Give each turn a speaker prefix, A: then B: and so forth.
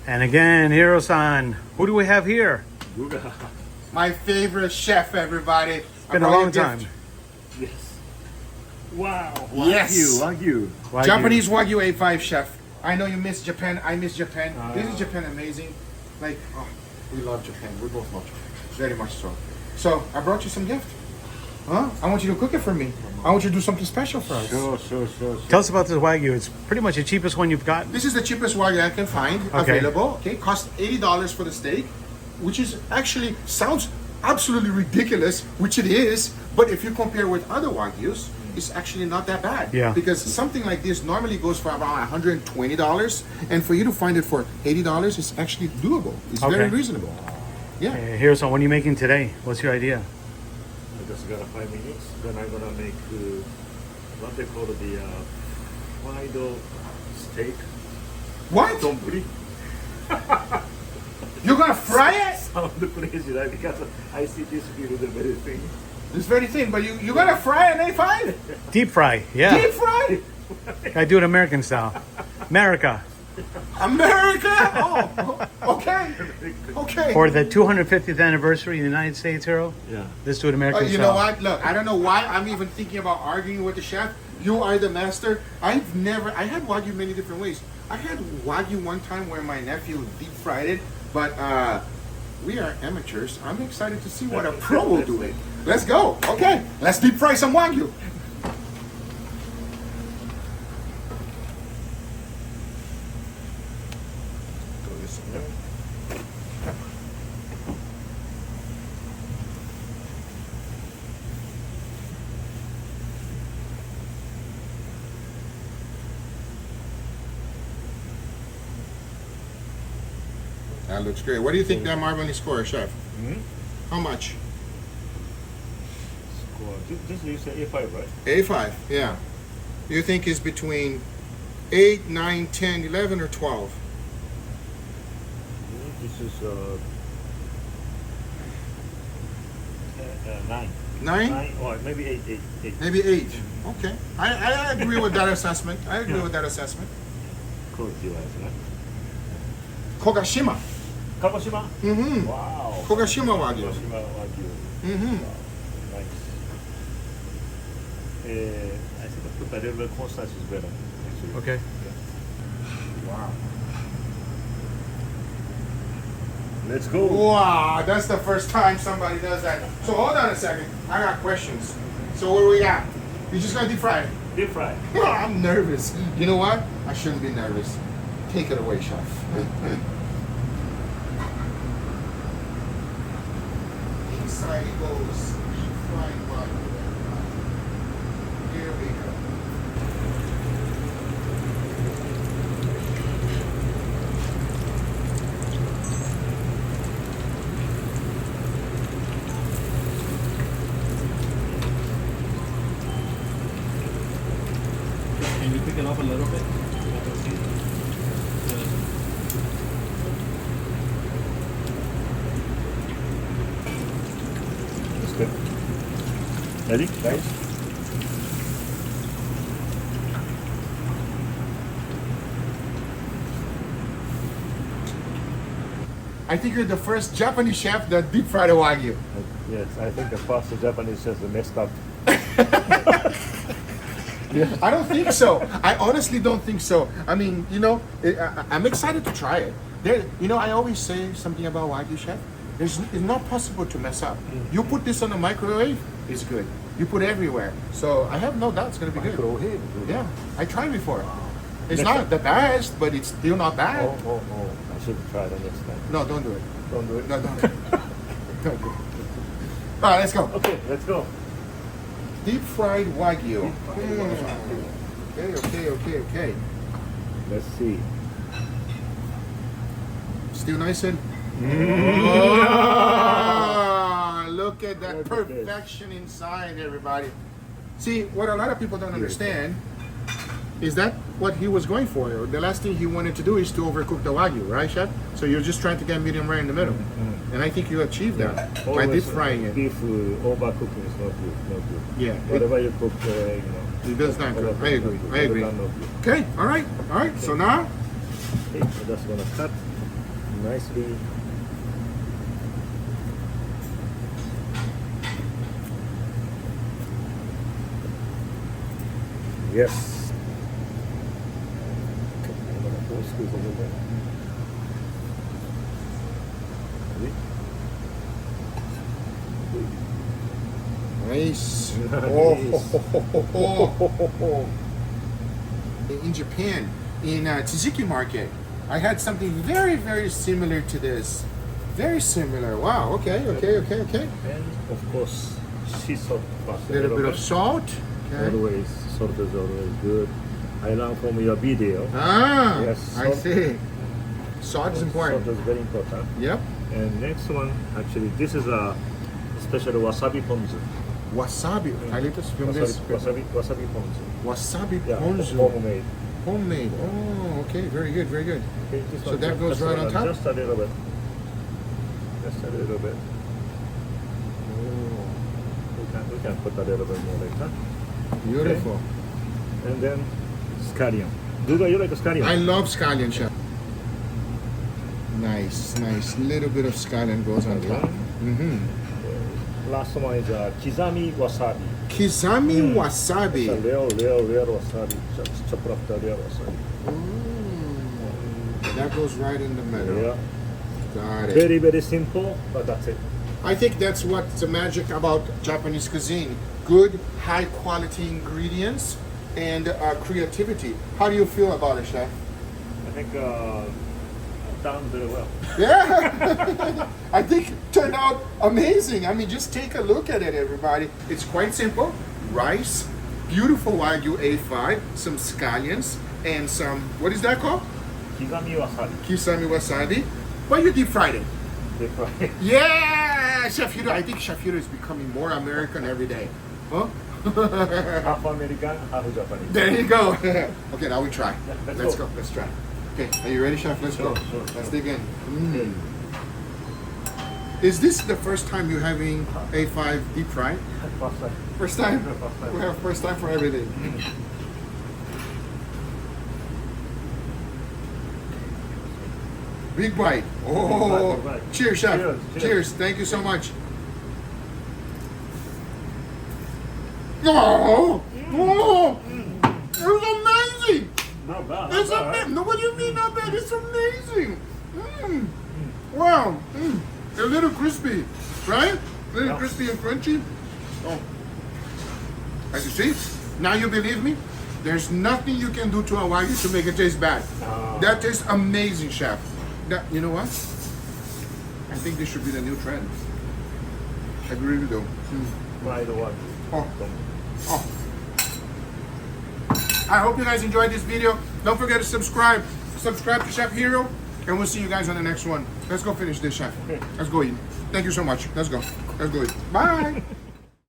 A: And again, Hiro-san, who do we have here?
B: Guga.
C: My favorite chef, everybody. It's
A: been a long time.
B: Yes. Wow.
C: Yes.
B: Wagyu.
A: Wagyu.
C: Japanese Wagyu A5 chef. I know you miss Japan. I miss Japan. This is Japan amazing. Like, oh, we love Japan. We both love Japan. Very much so. So, I brought you some gift. Huh? I want you to cook it for me. I want you to do something special for us.
B: Sure.
A: Tell us about this Wagyu. It's pretty much the cheapest one you've got.
C: This is the cheapest Wagyu I can find available. Okay, cost $80 for the steak, which is actually sounds absolutely ridiculous, which it is. But if you compare with other Wagyus, it's actually not that bad.
A: Yeah.
C: Because something like this normally goes for around $120, and for you to find it for $80 is actually doable. It's very
A: Okay.
C: reasonable. Yeah.
A: Hiro-san, what are you making today? What's your idea?
B: I just got 5 minutes. Then I'm gonna make what they call the fried steak.
C: What?
B: Donburi.
C: You're gonna fry it?
B: Sound crazy, right? Because I see this video the very thing.
C: It's very thin, but you gonna fry an A5?
A: Deep fry. Yeah.
C: Deep fry?
A: I do it American style. America.
C: America? Oh, okay. Okay.
A: For the 250th anniversary of the United States, Hiro,
B: Yeah.
A: let's do it American
C: You
A: style.
C: know what? Look, I don't know why I'm even thinking about arguing with the chef. You are the master. I had Wagyu many different ways. I had Wagyu one time where my nephew deep fried it, but we are amateurs. I'm excited to see what a pro will do it. Let's go. Okay, let's deep fry some Wagyu. That looks great. What do you think that Marvin score, chef? How much?
B: Score. This you say A5, right?
C: A5, yeah. You think is between 8, 9, 10, 11, or 12?
B: This is 9.
C: 9?
B: 9 or maybe 8.
C: Maybe 8. Okay. I agree with that assessment. I agree with that assessment.
B: Quality wise, right?
C: Kogashima.
B: Kagoshima?
C: Mm-hmm.
B: Wow.
C: Kogashima Wagyu.
B: Kagoshima Wagyu.
C: Mm-hmm.
B: Nice. I think I put a little bit cornstarch is better. Actually.
A: Okay.
C: Wow.
B: Let's go.
C: Wow, that's the first time somebody does that. So hold on a second. I got questions. So what do we got? You just gonna deep fry it?
B: Deep fry.
C: I'm nervous. You know what? I shouldn't be nervous. Take it away, chef. Inside it goes. Deep fried Wagyu. Here we go.
B: Can you pick it up a little bit? That's good. Ready, guys?
C: I think you're the first Japanese chef that deep fried a Wagyu.
B: Yes, I think the first Japanese chefs messed up.
C: I don't think so. I honestly don't think so. I mean, you know, I'm excited to try it. There, you know, I always say something about Wagyu chef. It's not possible to mess up. You put this on the microwave, it's good. You put it everywhere. So I have no doubt it's going to be good.
B: Microwave?
C: Yeah, I tried before. It's
B: Next
C: not
B: time.
C: the best, but it's still not bad.
B: Oh. I should try the next time.
C: No, don't do it.
B: Don't do it.
C: No, don't. Don't do it. All right, let's go.
B: Okay, let's go.
C: Deep fried Wagyu.
B: Deep fried Wagyu.
C: Okay.
B: Let's see.
C: Still nice and. Look at that
B: Look at this.
C: perfection inside, everybody. See, what a lot of people don't understand is that what he was going for. The last thing he wanted to do is to overcook the Wagyu, right, chef? So you're just trying to get medium rare in the middle. And I think you achieved that by deep frying it.
B: Beef overcooking is not good.
C: Yeah.
B: Whatever you cook,
C: It does not good. I agree.
B: Not good.
C: I agree.
B: Not good.
C: Okay, all right. So now,
B: Okay, so that's gonna cut nicely. Yes. Okay, I'm gonna pull squeeze a little bit. Ready?
C: Nice.
B: Nice.
C: Oh. In Japan, in Tsuzuki Market, I had something very, very similar to this. Very similar. Wow. Okay.
B: And of course, sea salt.
C: A little bit of salt. Okay.
B: Always, salt is always good. I learned from your video.
C: Ah,
B: Yes,
C: I
B: salt.
C: see. Salt is important.
B: Salt is very important.
C: Yep.
B: And next one, actually, this is a special wasabi ponzu.
C: Wasabi. I need to film this.
B: Wasabi ponzu.
C: Wasabi
B: Yeah,
C: ponzu.
B: homemade.
C: Homemade. Oh, okay. Very good. Very good.
B: Okay, this
C: So
B: one
C: that goes right on top?
B: Just a little bit. Just a little bit.
C: Oh,
B: We can put a little bit more later.
C: beautiful.
B: And then scallion. Guga, you like the scallion?
C: I love scallion, chef. Nice. Little bit of scallion goes on top.
B: Last one is kizami wasabi.
C: Kizami
B: It's a
C: wasabi.
B: real wasabi. Just chop up the real wasabi.
C: That goes right in the middle.
B: Yeah.
C: Got it.
B: Very, very simple, but that's it.
C: I think that's what's the magic about Japanese cuisine. Good, high quality ingredients and creativity. How do you feel about it, chef?
B: I think done very well.
C: Yeah, I think it turned out amazing. I mean, just take a look at it, everybody. It's quite simple. Rice, beautiful Wagyu A5, some scallions, and some, what is that called?
B: Kizami wasabi.
C: Kisami wasabi. But you deep fried it.
B: Deep fry.
C: Yeah, Chef Hiro. I think Chef Hiro is becoming more American every day. Huh?
B: Half American, half Japanese.
C: There you go. Okay, now we try.
B: Yeah, let's
C: Let's
B: go.
C: go. Let's try. Okay, are you ready, Chef? Let's go.
B: Sure.
C: Let's dig in. Is this the first time you're having A5 deep fried?
B: First time.
C: First time?
B: First time.
C: We have first time for everything. Big bite. Oh,
B: Big bite.
C: cheers, Chef.
B: Cheers, cheers.
C: Cheers. Thank you so much. Oh, it's amazing.
B: Not bad.
C: It's amazing. No, what do you mean not bad? It's amazing. Wow. A little crispy, right? A little
B: Yeah.
C: crispy and crunchy. Oh, as you see, now you believe me. There's nothing you can do to a Wagyu to make it taste bad. That tastes amazing, chef. That, you know what? I think this should be the new trend. I really do.
B: Fried one.
C: Oh. I hope you guys enjoyed this video. Don't forget to subscribe. Subscribe to Chef Hiro. And we'll see you guys on the next one. Let's go finish this, chef.
B: Okay.
C: Let's go eat. Thank you so much. Let's go. Let's go eat. Bye.